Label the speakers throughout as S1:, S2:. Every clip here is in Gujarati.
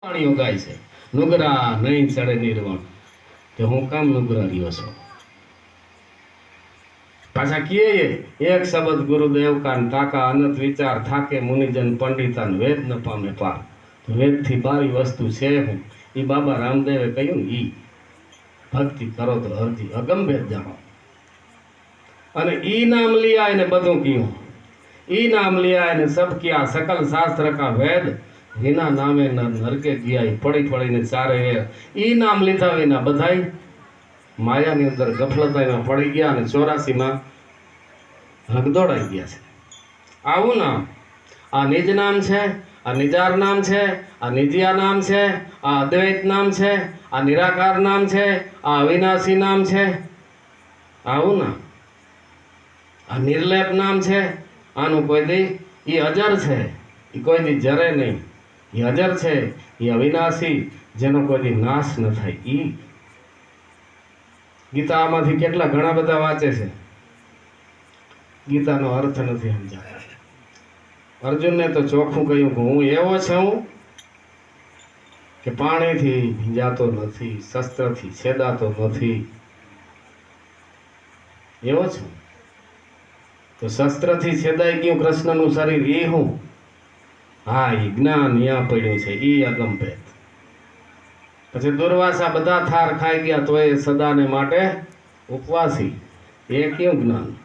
S1: વાણીઓ ગાય છે નુગરા નહીં ચડે નિર્વણ તે હું કામ નુગરા રહ્યો છું પાછા કીએ એક શબ્દ ગુરુદેવ કાન તાકા અનંત વિચાર થાકે મુનિજન પંડિતાન વેદ ન પામે પાર વેદ થી બારી વસ્તુ છે હું ઈ બાબા રામદેવે કહ્યું ને ઈ ભક્તિ કરો તો અરજી અગમ્ભેદ જાણો અને ઈ નામ लिया એને બધું કીધું ઈ નામ लिया એને સબ કિયા સકલ શાસ્ત્ર કા વેદ વિના નામે નરકે ગયા પડી પડીને ચારે ઈ નામ લીધા વિના બધાય માયાની અંદર ગફલતામાં પડી ગયા અને 84માં હગદોડાઈ ગયા છે આવું નામ આ નિજ નામ છે આ નિજાર નામ છે આ નિજિયા નામ છે આ અદ્વૈત નામ છે આ નિરાકાર નામ છે આ અવિનાશી નામ છે આવું નામ આ નિર્લેપ નામ છે આનું કોઈ દી ઈ અજર છે ઈ કોઈ દી જરે નહીં ઈ અજર છે ઈ અવિનાશી જેનો કોઈ દી નાશ ન થાય ઈ ગીતા આમાંથી કેટલા ઘણા બધા વાંચે છે ગીતાનો અર્થ નથી સમજાતો અર્જુનને તો ચોખ્ખું કહ્યું કે હું એવો છું કે પાણીથી ભીંજાતો નથી શસ્ત્રથી છેદાતો નથી એવો છું તો શસ્ત્રથી છેદાઈ ગયું કૃષ્ણનું શરીર એ હું હા એ જ્ઞાન ત્યાં પડ્યું છે એ અગમભેદ પછી દુર્વાસા બધા થાર ખાઈ ગયા તો એ સદાને માટે ઉપવાસી એ કેવું જ્ઞાન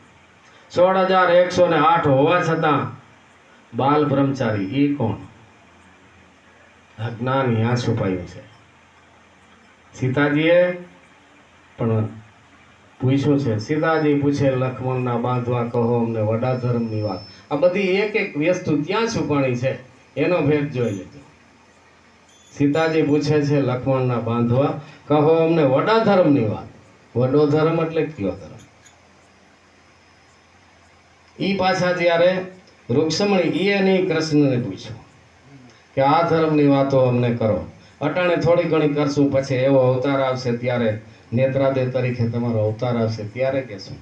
S1: 16,108 હોવા છતાં બાલ બ્રહ્મચારી એ કોણ આ જ્ઞાન ત્યાં છુપાયું છે સીતાજીએ પણ પૂછ્યું છે સીતાજી પૂછે લક્ષ્મણના બાંધવા કહો અમને વડા ધર્મની વાત આ બધી એક એક વસ્તુ ત્યાં છુપાણી છે એનો ભેદ જોઈ લેજો સીતાજી પૂછે છે લક્ષ્મણના બાંધવા કહો અમને વડા ધર્મની વાત વડો ધર્મ એટલે કયો ધર્મ ઈ પાછા જ્યારે રૂક્ષ્મણી એની કૃષ્ણને પૂછ્યું કે આ ધર્મની વાતો અમને કરો અટાણે થોડી ઘણી કરશું પછી એવો અવતાર આવશે ત્યારે નેત્રાદે તરીકે તમારો અવતાર આવશે ત્યારે કહેશું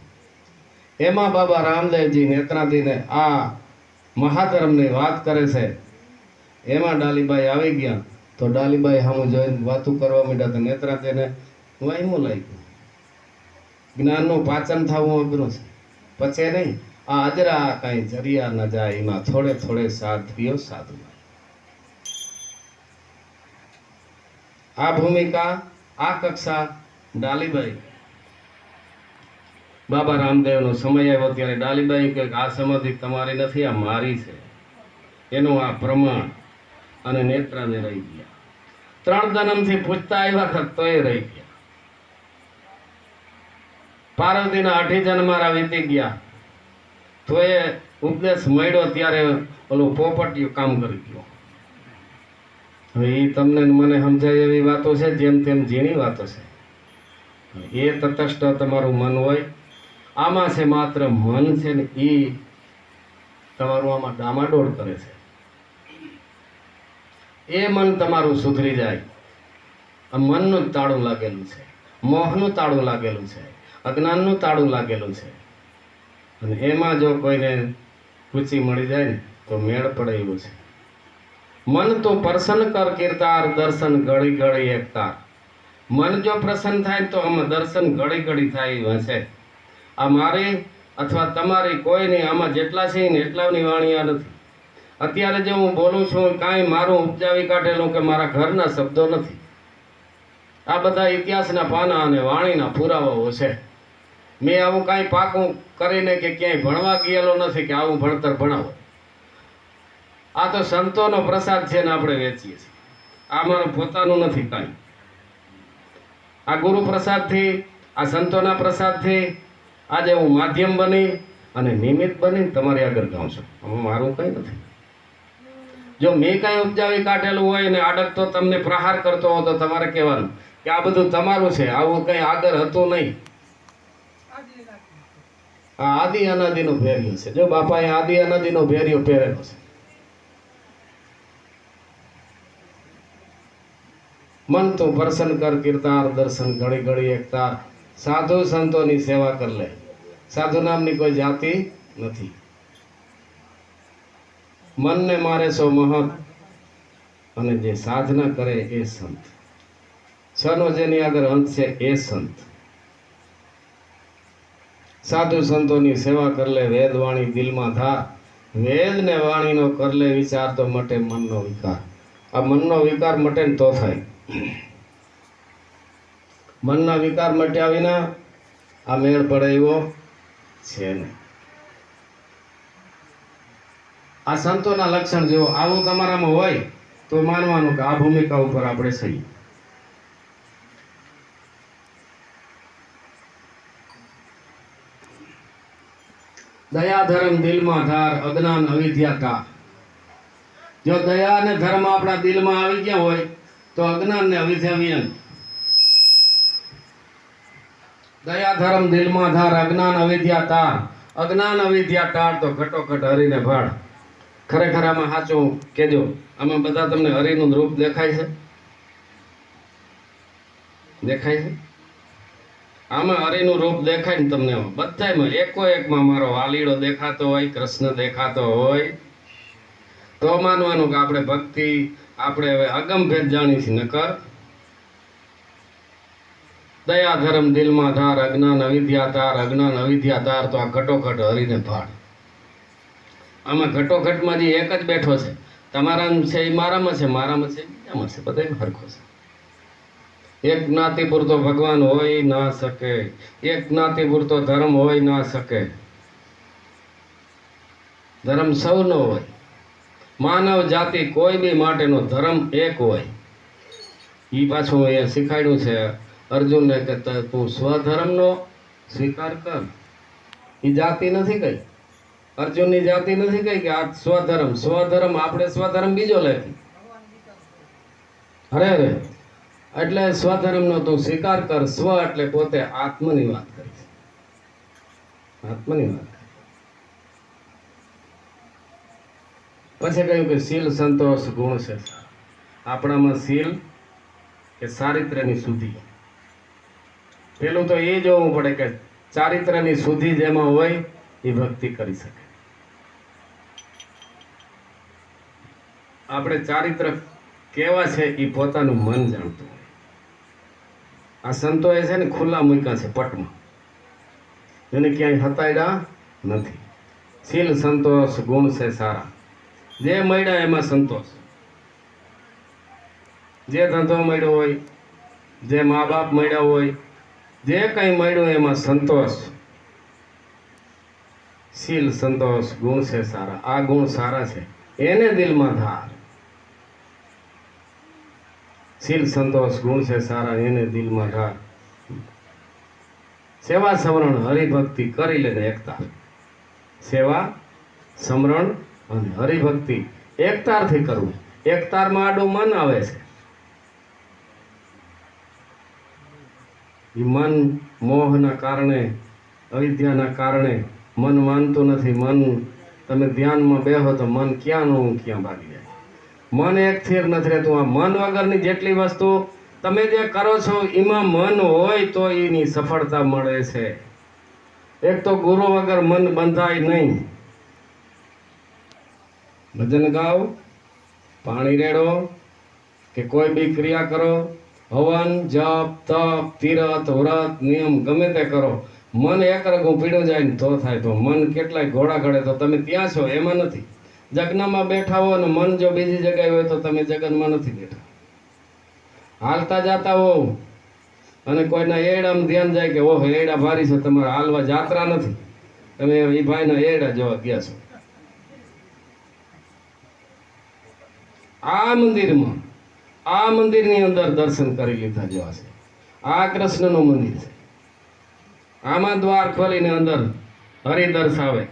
S1: એમાં બાબા રામદેવજી નેત્રાદીને આ મહાધર્મની વાત કરે છે એમાં ડાલીબાઈ આવી ગયા તો ડાલીબાઈ સામું જોઈને વાતું કરવા માંડ્યા તો નેત્રાદેને વહેમું લાગ્યું જ્ઞાનનું પાચન થવું અઘરું છે પછી નહીં આ અજરા કાંઈ જરિયા ન જાય એમાં થોડે થોડે સાધ્યો સાધુ આ ભૂમિકા આ કક્ષા ડાલીબાઈ બાબા રામદેવનો સમય આવ્યો ત્યારે ડાલીબાઈ કે આ સમાધિ તમારી નથી આ મારી છે એનું આ પ્રમાણ અને નેત્રાને રહી ગયા 3 જન્મથી પૂછતા આવ્યા હતા તોય રહી ગયા પાર્વતીના 8 જન્મારા વીતી ગયા તો એ ઉપદેશ મળ્યો ત્યારે ઓલું પોપટિયું કામ કરી ગયો હવે એ તમને મને સમજાય એવી વાતો છે જેમ તેમ ઝીણી વાતો છે એ તટસ્થ તમારું મન હોય આમાં છે માત્ર મન છે ને એ તમારું આમાં ડામાડોળ કરે છે એ મન તમારું સુધરી જાય આ મનનું તાળું લાગેલું છે મોહનું તાળું લાગેલું છે અજ્ઞાનનું તાળું લાગેલું છે અને એમાં જો કોઈને કૂચી મળી જાય ને તો મેળ પડે એવું છે મન તો પ્રસન્ન કર કીર્તાર દર્શન ઘડી ઘડી એકતાર મન જો પ્રસન્ન થાય તો આમાં દર્શન ઘડી ઘડી થાય એવું છે આ મારી અથવા તમારી કોઈની આમાં જેટલા છે ને એટલાની વાણી આ નથી અત્યારે જે હું બોલું છું કાંઈ મારું ઉપજાવી કાઢેલું કે મારા ઘરના શબ્દો નથી આ બધા ઇતિહાસના પાના અને વાણીના પુરાવાઓ છે મેં આવું કાંઈ પાકું કરીને કે ક્યાંય ભણવા ગયેલો નથી કે આવું ભણતર ભણાવો આ તો સંતોનો પ્રસાદ છે ને આપણે વેચીએ છીએ આ મારું પોતાનું નથી કાંઈ આ ગુરુ પ્રસાદથી આ સંતોના પ્રસાદથી આજે હું માધ્યમ બની અને નિમિત્ત બની તમારી આગળ ગાઉં છું મારું કંઈ નથી જો મેં કાંઈ ઉપજાવી કાઢેલું હોય ને આડક તો તમને પ્રહાર કરતો હો તો તમારે કહેવાનું કે આ બધું તમારું છે આવું કંઈ આગળ હતું નહીં આ આદિ અનાદિનો ભેર્યો છે જો બાપાએ આદિ અનાદિનો ભેર્યો પહેરેલો છે મન તો પ્રસન્ન કર કીર્તાર દર્શન ઘડી ઘડી એકતાર સાધુ સંતોની સેવા કર લે સાધુ નામની કોઈ જાતિ નથી મનને મારે સો મહત અને જે સાધના કરે એ સંત. છનો જેની આગળ અંત છે એ સંત. સાધુ સંતોની સેવા કરલે વેદ વાણી દિલમાં ધાર. વેદ ને વાણીનો કરલે વિચાર તો મટે મનનો વિકાર. આ મનનો વિકાર મટે ને તો થાય. મનના વિકાર મટ્યા વિના આ મેળ પડે એવો છે નહીં. આ સંતોના લક્ષણ જેવો આવું તમારામાં હોય તો માનવાનું કે આ ભૂમિકા ઉપર આપણે સહી. દયા ધર્મ દિલમાં ધાર અજ્ઞાન અવિદ્યા કા. જો દયા અને ધર્મ આપણા દિલમાં આવી ગયા હોય તો અજ્ઞાન ને અવિદ્યા વિયન. દયા ધર્મ દિલમાં ધાર અજ્ઞાન અવિદ્યા તાર. અજ્ઞાન અવિદ્યા ટાળ તો ઘટોઘટ હરીને ભાળ. ખરેખર આમાં સાચું કેજો, આમાં બધા તમને હરિનું રૂપ દેખાય છે? દેખાય છે? આમાં હરિનું રૂપ દેખાય ને તમને બધાયમાં એકો એકમાં મારો વાલીડો દેખાતો હોય, કૃષ્ણ દેખાતો હોય તો માનવાનું કે આપણે ભક્તિ આપણે હવે અગમભેદ જાણી છે. નકર દયા ધર્મ દિલમાં ધાર અજ્ઞાન અવિદ્યા તાર. અજ્ઞાન અવિદ્યા તાર તો આ ઘટોઘટ હરીને ભાળ. આમાં ઘટોઘટમાં જે એક જ બેઠો છે, તમારામાં છે એ મારામાં છે, મારામાં છે બીજામાં છે, બધામાં સરખો છે. એક જ્ઞાતિ પૂરતો ભગવાન હોય ના શકે, એક જ્ઞાતિ પૂરતો ધર્મ હોય ના શકે. ધર્મ સૌનો હોય. માનવ જાતિ કોઈ બી માટેનો ધર્મ એક હોય. એ પાછું એ શીખાડ્યું છે અર્જુનને કે તું સ્વધર્મનો સ્વીકાર કર. એ જાતિ નથી કઈ, અર્જુનની જાતિ નથી કઈ કે આ સ્વધર્મ. સ્વધર્મ આપણે સ્વધર્મ બીજો લેતી. અરે અરે એટલે સ્વધર્મનો તું સ્વીકાર કર. સ્વ એટલે પોતે આત્મની વાત કરી છે. આત્મની વાત. પછી કહ્યું કે શીલ સંતોષ ગુણ છે. આપણામાં શીલ કે ચારિત્ર્યની શુદ્ધિ. પેલું તો એ જોવું પડે કે ચારિત્ર્યની શુદ્ધિ જેમાં હોય એ ભક્તિ કરી શકે. આપણે ચારિત્ર કેવા છે એ પોતાનું મન જાણતું હોય. આ સંતોએ છે ને ખુલ્લા મૂક્યા છે પટમાં, એને ક્યાંય હતાડ્યા નથી. શીલ સંતોષ ગુણ છે સારા. જે મળ્યા એમાં સંતોષ. જે ધંધો મળ્યો હોય, જે મા બાપ મળ્યા હોય, જે કંઈ મળ્યું એમાં સંતોષ. શીલ સંતોષ ગુણ છે સારા. આ ગુણ સારા છે એને દિલમાં ધાર. શીલ સંતોષ ગુણ છે સારા એને દિલમાં ધાર. સેવા સમરણ હરિભક્તિ કરી લે એકતા. સેવા સમરણ અને હરિભક્તિ એકતારથી કરવું. એકતારમાં આડું મન આવે છે. એ મન મોહના કારણે, અવિદ્યાના કારણે મન માનતું નથી. મન તમે ધ્યાનમાં બેહો તો મન ક્યાંનું ક્યાં ભાગી જાય. મન એક સ્થિર નથી રહેતું. આ મન વગરની જેટલી વસ્તુ તમે જે કરો છો એમાં મન હોય તો એની સફળતા મળે છે. એક તો ગુરુ વગર મન બંધાય નહીં. ભજન ગાઓ, પાણી રેડો કે કોઈ બી ક્રિયા કરો, હવન જપ તપ તીરથ વ્રત નિયમ ગમે તે કરો, મન એક રગું પીડું જાય ને તો થાય. તો મન કેટલાય ઘોડા ઘડે તો તમે ત્યાં છો એમાં નથી. જગ્નમાં બેઠા હો અને મન જો બીજી જગ્યાએ હોય તો તમે જગનમાં નથી બેઠા. હાલતા જાતા હો અને કોઈના એડામાં ધ્યાન જાય કે ઓહો એડા ભારી છે, તમારે હાલવા જાત્રા નથી, તમે એ ભાઈના એડા જોવા ગયા છો. આ મંદિરમાં, આ મંદિરની અંદર દર્શન કરી લીધા જેવા છે. આ કૃષ્ણનું મંદિર છે. આમાં દ્વાર ખોલીને અંદર હરિ દર્શાવે.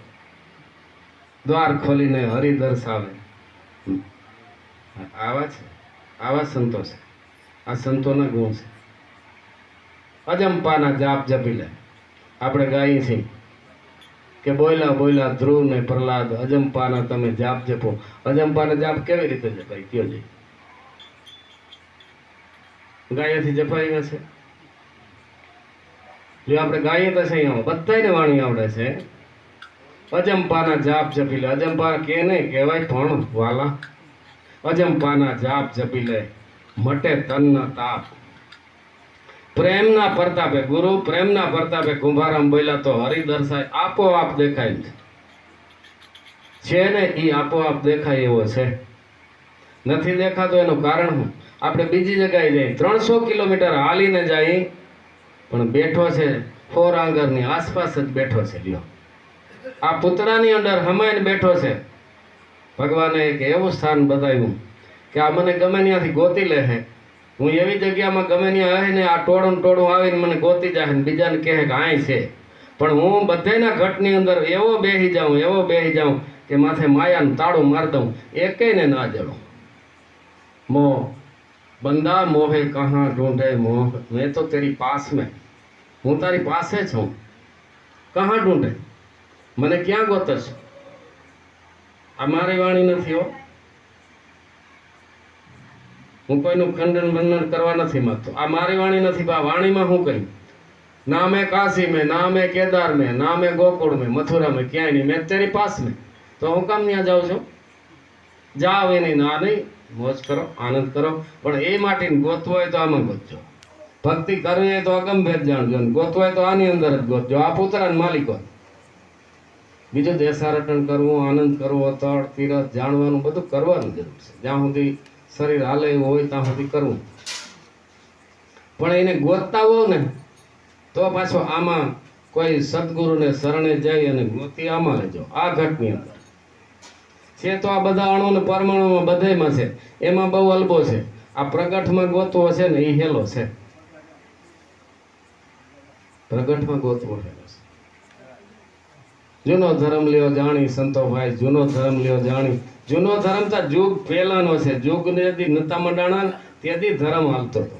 S1: દ્વાર ખોલીને હરિ દર્શાવે. આવા છે, આવા સંતો છે. આ સંતોના ગુણ છે. અજંપાના જાપ જપી લે. આપણે ગાઈએ છીએ કે બોયલા બોયલા ધ્રુવ ને પ્રહલાદ અજંપાના તમે જાપ જપો. અજંપાના જાપ કેવી રીતે જપાય કયો જઈ? ગાયેથી જપાય છે. જો આપણે ગાઈએ તો છે બધાને વાણી આવડે છે. અજંપાના જાપ જપી લે. અજંપા કે નહીં કહેવાય પણ વાલા. અજંપાના જાપ જપી લે, મટે તનના તાપ. પ્રેમના પ્રતાપે, ગુરુ પ્રેમના પ્રતાપે કુંભારામ બોલ્યા તો હરિ દર્શાય આપોઆપ દેખાય છે ને, એ આપોઆપ દેખાય એવો છે. નથી દેખાતો એનું કારણ શું? આપણે બીજી જગ્યાએ જઈએ, 300 કિલોમીટર હાલીને જઈએ, પણ બેઠો છે ફોર આંગરની આસપાસ જ બેઠો છે. લ્યો, આ પૂતળાની અંદર હમાઈને બેઠો છે. ભગવાને એક એવું સ્થાન બતાવ્યું કે આ મને ગમે ત્યાંથી ગોતી લે છે. હું એવી જગ્યામાં ગમે ત્યાં આવીને આ ટોળું આવીને મને ગોતી જાય ને બીજાને કહે કે આય છે, પણ હું બધાના ઘટની અંદર એવો બેહી જાઉં કે માથે માયાનું તાળું મારી દઉં, એકેયને ના જડું. મોહ બંદા મોહે કહા ઢૂંઢે મોહ, મેં તો તેરી પાસ મેં, હું તારી પાસે છું. કહા ઢૂંઢે, મને ક્યાં ગોતશ? આ મારી વાણી નથી હો. હું કોઈનું ખંડન બંધન કરવા નથી માંગતો. આ મારી વાણી નથી. આ વાણીમાં હું કહ્યું, ના મેં કાશી મેં, ના મેં કેદાર મેં, ના મેં ગોકુળ મેં, મથુરા મેં, ક્યાંય નહીં, મેં તેરી પાસ મેં. તો હું કામ ત્યાં જાઉં છું? જાઓ એની ના નહીં, મોજ કરો, આનંદ કરો, પણ એ માટે ગોતવો હોય તો આમાં ગોતજો. ભક્તિ કરવી હોય તો અગમભેદ જાણજો, ગોતવો હોય તો આની અંદર જ ગોતજો. આ પુતળાના માલિકો. બીજું દેશારટન કરવું, આનંદ કરવો, તળ તીરથ જાણવાનું બધું કરવાનું જરૂર છે. જ્યાં સુધી શરીર હાલે એવું હોય ત્યાં સુધી કરવું. પણ એને ગોતતા હોવ ને તો પાછો આમાં કોઈ સદગુરુને શરણે જઈ અને ગોતી આમાં લેજો. આ ઘટની અંદર છે તો આ બધા અણુ ને પરમાણુમાં બધામાં છે, એમાં બહુ અલ્બો છે. આ પ્રગટમાં ગોતવો છે ને એ હેલો છે. પ્રગટમાં ગોતવો હેલો છે. જૂનો ધર્મ લ્યો જાણી સંતો ભાઈ, જૂનો ધર્મ લ્યો જાણી. જૂનો ધર્મ તો જુગ પહેલાનો છે. જુગ ને નતા મંડાણા તેથી ધર્મ હાલતો હતો.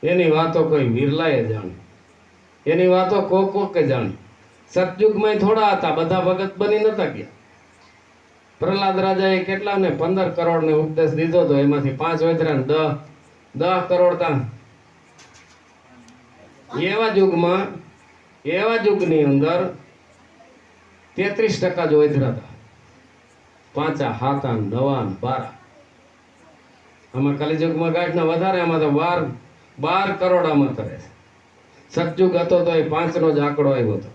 S1: એની વાતો કોઈ વિરલાએ જાણી, એની વાતો કોકે જાણી. સતયુગમાં થોડા હતા, બધા ભગત બની નતા ગયા. પ્રહલાદ રાજાએ કેટલાને 15 કરોડ ને ઉપદેશ દીધો તો એમાંથી 5 વધ્યા, 10 કરોડ તા. એવા યુગની અંદર 33% જ વધ્યા હતા. 5, 7, 9, 12. આમાં કલિયુગમાં ગાંઠના વધારે, આમાં તો 12 કરોડ આમાં કરે છે. સતયુગ હતો તો એ 5 નો જ આંકડો આવ્યો હતો.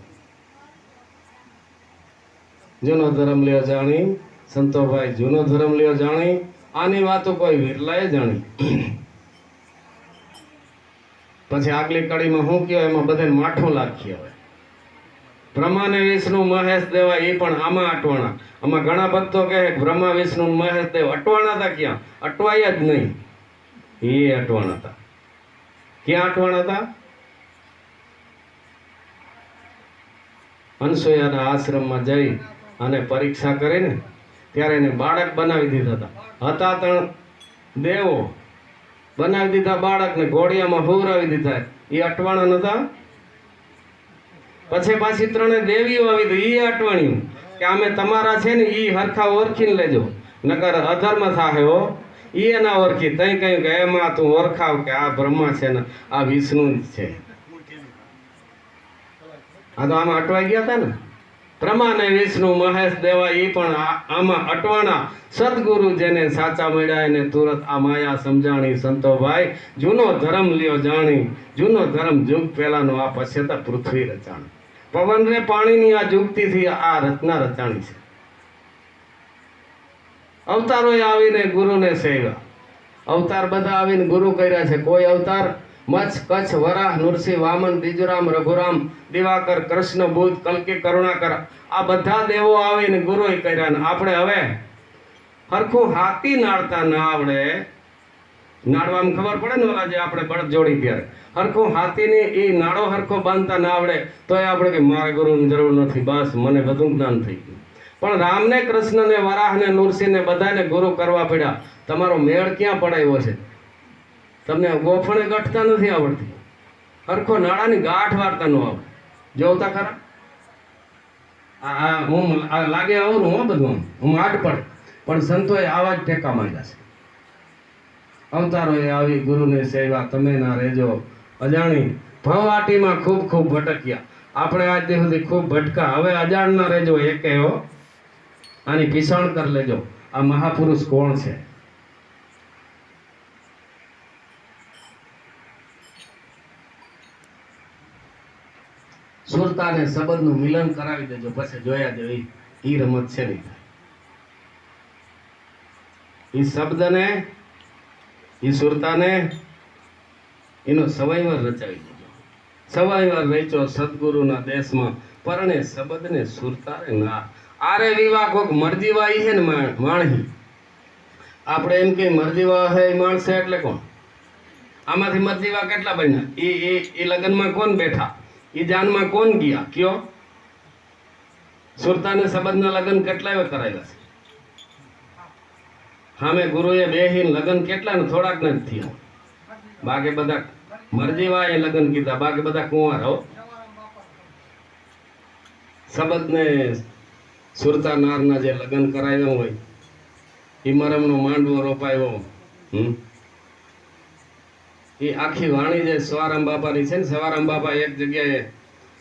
S1: જૂનો ધર્મ લ્યો જાણી સંતો ભાઈ, જૂનો ધર્મ લ્યો જાણી. આની વાતો કોઈ વિરલાએ જાણી. પછી આગલી કડીમાં હું કયો એમાં બધે માઠું લાખી. હવે બ્રહ્માને વિષ્ણુ મહેશ દેવા એ પણ આમાં અટવાણા. આમાં ઘણા ભક્તો કહે બ્રહ્મા વિષ્ણુ મહેશ દેવ અટવાણા હતા. ક્યાં અટવાયા જ નહીં, એ અટવાણા હતા. ક્યાં અટવાણા હતા? અનસુયાના આશ્રમમાં જઈ અને પરીક્ષા કરીને ત્યારે એને બાળક બનાવી દીધા હતા. 3 દેવો બનાવી દીધા બાળકને, ઘોડિયામાં હુવરાવી દીધા. એ અટવાણા નતા. પછી પાછી 3 દેવીઓ આવી હતી. એ અટવાણ્યું કે અમે તમારા છે ને એ હરખા ઓળખીને લેજો, નકર અધર્મ થાય હો. એ ના ઓળખી તઈ કહ્યું કે એમાં તું ઓળખાવ કે આ બ્રહ્મા છે ને આ વિષ્ણુ છે. આ તો આમાં અટવાઈ ગયા હતા ને. બ્રહ્માને વિષ્ણુ મહેશ દેવા એ પણ આમાં અટવાણા. સદગુરુ જેને સાચા મળ્યા એને તુરત આ માયા સમજાણી. સંતો ભાઈ, જૂનો ધર્મ લ્યો જાણી. જૂનો ધર્મ યુગ પહેલાનો, આ પછેતા પૃથ્વી રચાણી. પવન ને પાણીની આ યુક્તિથી આ રચના રચાણી છે. અવતારોએ આવીને ગુરુને સેવ્યા. અવતાર બધા આવીને ગુરુ કર્યા છે. કોઈ અવતાર મચ્છ, કચ્છ, વરાહ, નૃસિંહ, વામન, બીજુરામ, રઘુરામ, દિવાકર, કૃષ્ણ, બુદ્ધ, કલ્કી, કરુણાકર, આ બધા દેવો આવીને ગુરુએ કર્યા. ને આપણે હવે હરખું હાથી નાડતા ના આવડે, નાડવામાં ખબર પડે ને, ઓલા જે આપણે બળદ જોડી ત્યારે હરખું હાથીને એ નાડો હરખો બાંધતા ના આવડે તો એ આપણે કે મારે ગુરુની જરૂર નથી, બસ મને બધું જ્ઞાન થઈ ગયું. પણ રામને, કૃષ્ણને, વરાહને, નૃસિંહને બધાને ગુરુ કરવા પડ્યા. તમારો મેળ ક્યાં પડાયો છે? તમને ગોફણે ગઠતા નથી આવડતી, હરખો નાળાની ગાંઠ વાર્તા નો આવડે. જોતા ખરા હું લાગે આવરું હો બધું, હું આડ પડે. પણ સંતોએ આવા જ ટેકા માંડ્યા છે. અવતારોએ આવી ગુરુને સેવા, તમે ના રહેજો અજાણી. ભવવાટીમાં ખૂબ ભટક્યા. આપણે આજ સુધી ખૂબ ભટકા, હવે અજાણ ના રહેજો એકે હો. આની પીસણ કરી લેજો આ મહાપુરુષ કોણ છે. સુરતા ને શબ્દનું મિલન કરાવી દેજો, પછી જોયા જેવી ઈ રમત છે નહીં. ઈ શબ્દને ઈ સુરતાને એનો સવાઈવાર રચાવી દેજો. સવાઈવાર વેચો સદગુરુના દેશમાં પરણે શબ્દને સુરતારે ના. આરે વિવાહ કોક મરજીવાઈ હે ને માણહી. આપણે એમ કે મરજીવા હે માણસે એટલે કોણ? આમાંથી મરજીવા કેટલા બન્યા? એ લગ્નમાં કોણ બેઠા? એ જાનમાં કોણ ગયા? કયો સુરતાને શબ્દના લગ્ન કેટલા કરાયેલા છે? સામે ગુરુએ બેહીને લગ્ન કેટલા ને થોડાક ને થયા. બાકી બધા મરજીવા એ લગ્ન કીધા, બાકી બધા કુંવાર હો. શબ્દને સુરતા નારના જે લગ્ન કરાવ્યા હોય એ મરમનો માંડવો રોપાયો. એ આખી વાણી જે સવારામ બાપાની છે ને, સવારામ બાપા એક જગ્યાએ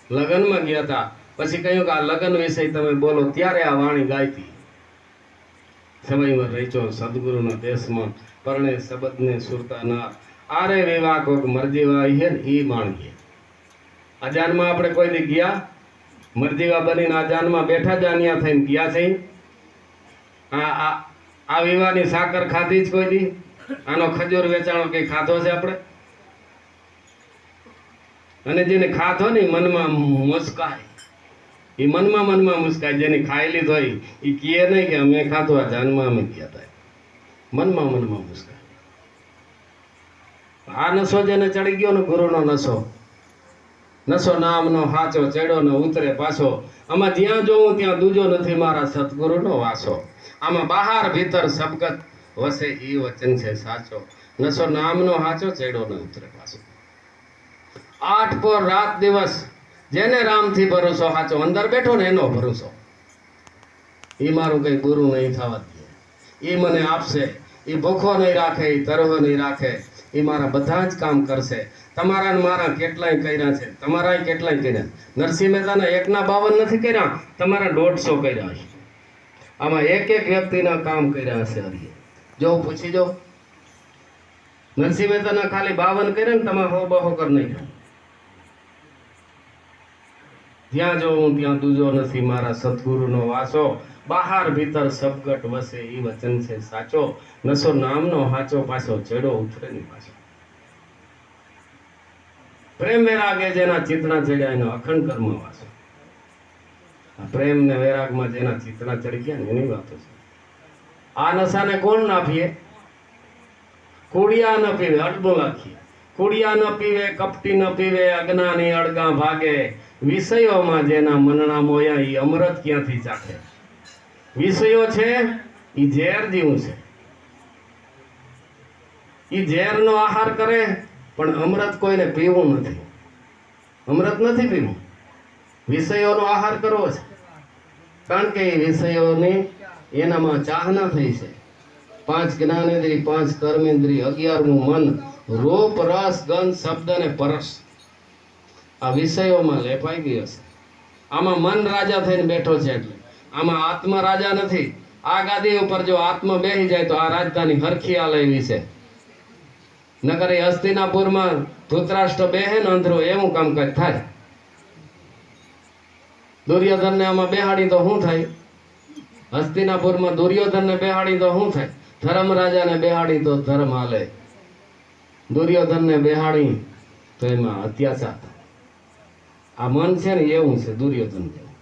S1: લગ્નમાં ગયા હતા, પછી કહ્યું કે આ લગ્ન વિશે તમે બોલો, ત્યારે આ વાણી ગાયતી. સમયમાં રહીચો સદગુરુના દેશમાં પરણે શબ્દને સુરતા ના. આરે વિવાહ કોક મરજીવા હે ને ઈ માણીએ. અજાનમાં આપણે કોઈ દી ગયા? મરજીવા બનીને અજાનમાં બેઠા જાન્યા થઈને ગયા છે? આ વિવાહની સાકર ખાધી જ કોઈ દી? આનો ખજૂર વેચાણો કઈ ખાધો છે આપણે? અને જેને ખાધો ને મનમાં મુસ્કાય, એ મનમાં મુસ્કાય. જેને ખાઈ લીધો એ કહે નહીં કે અમે ખાધો, આ જાનમાં અમે ગયા હતા. મનમાં મુસ્કાય. આ નશો જેને ચડી ગયો ને, ગુરુનો નશો નામનો હાચો ચડ્યો ને ઉતરે પાછો. આમાં જ્યાં જોઉં ત્યાં દૂજો નથી મારા સદગુરુનો વાસો. આમાં બહાર ભીતર સબકત વસે ઈ વચન છે સાચો. નશો નામનો હાચો ચડ્યો ને ઉતરે પાછો. 8 પર રાત દિવસ જેને રામથી ભરોસો હાચો, અંદર બેઠો ને એનો ભરોસો. એ મારું કઈ ગુરુ નહીં થવા દે. એ મને આપશે. એ ભૂખો નહીં રાખે, એ તરવો નહીં રાખે. એ મારા બધા જ કામ કરશે. તમારા ને મારા કેટલાય કર્યા છે, તમારા કેટલાય કર્યા. નરસિંહ મહેતાના 1/52 નથી કર્યા, તમારા 150 કર્યા છે. આમાં એક વ્યક્તિના કામ કર્યા હશે. જો પૂછી જો, નરસિંહ મહેતાના ખાલી 52 કર્યા ને, તમે 100 કર નહીં. જ્યાં જોઉં ત્યાં દૂજો નથી મારા સદગુરુનો વાસો. બહાર ભીતર સબગટ વસે ઈ વચન છે સાચો. નશો નામનો હાચો પાછો ચડો ઉતરે ની પાછો. પ્રેમ વેરાગે જેના ચિતના ચડ્યા એનો અખંડ કર્મ વાસો. પ્રેમ ને વૈરાગમાં જેના ચિતના ચડી ગયા ને એની વાતો છે. આ નશાને કોણ ના પીએ? કુડિયા ન પીવે, અડબો લાખીએ. કુડિયા ન પીવે, કપટી ન પીવે, અજ્ઞાની અડગા ભાગે. વિષયોમાં જેના મનના મોયા ઈ અમૃત ક્યાંથી ચાખે? વિષયો છે ઈ ઝેર જેવું છે. ઈ ઝેરનો આહાર કરે, પણ અમૃત કોઈને પીવું નથી. અમૃત નથી પીવું, વિષયોનો આહાર કરવો છે. કારણ કે એ વિષયોની એનામાં ચાહના થઈ છે. 5 જ્ઞાનેન્દ્રિય, 5 કર્મેન્દ્રિય, 11મું મન, રૂપ રસ ગંધ શબ્દ ને પરસ. આ વિષયોમાં લેપાઈ ગયો છે. આમાં મન રાજા થઈને બેઠો છે. એટલે આમાં આત્મા રાજા નથી. આ ગાદી ઉપર જો આત્મા બેસી જાય તો આ રાજધાની હરખી આલે એવી છે. નકર એ હસ્તિનાપુરમાં ધૃતરાષ્ટ્ર બેહે ને અંધરો એવું કામકાજ થાય. દુર્યોધનને આમાં બેહાડી તો શું થાય? હસ્તિનાપુરમાં દુર્યોધનને બેહાડી તો શું થાય? ધર્મરાજાને બેહાડી તો ધર્મ હાલે. દુર્યોધનને બેહાડી તો એમાં અત્યાચાર. આ મન છે ને એવું છે દુર્યોધન જેવું.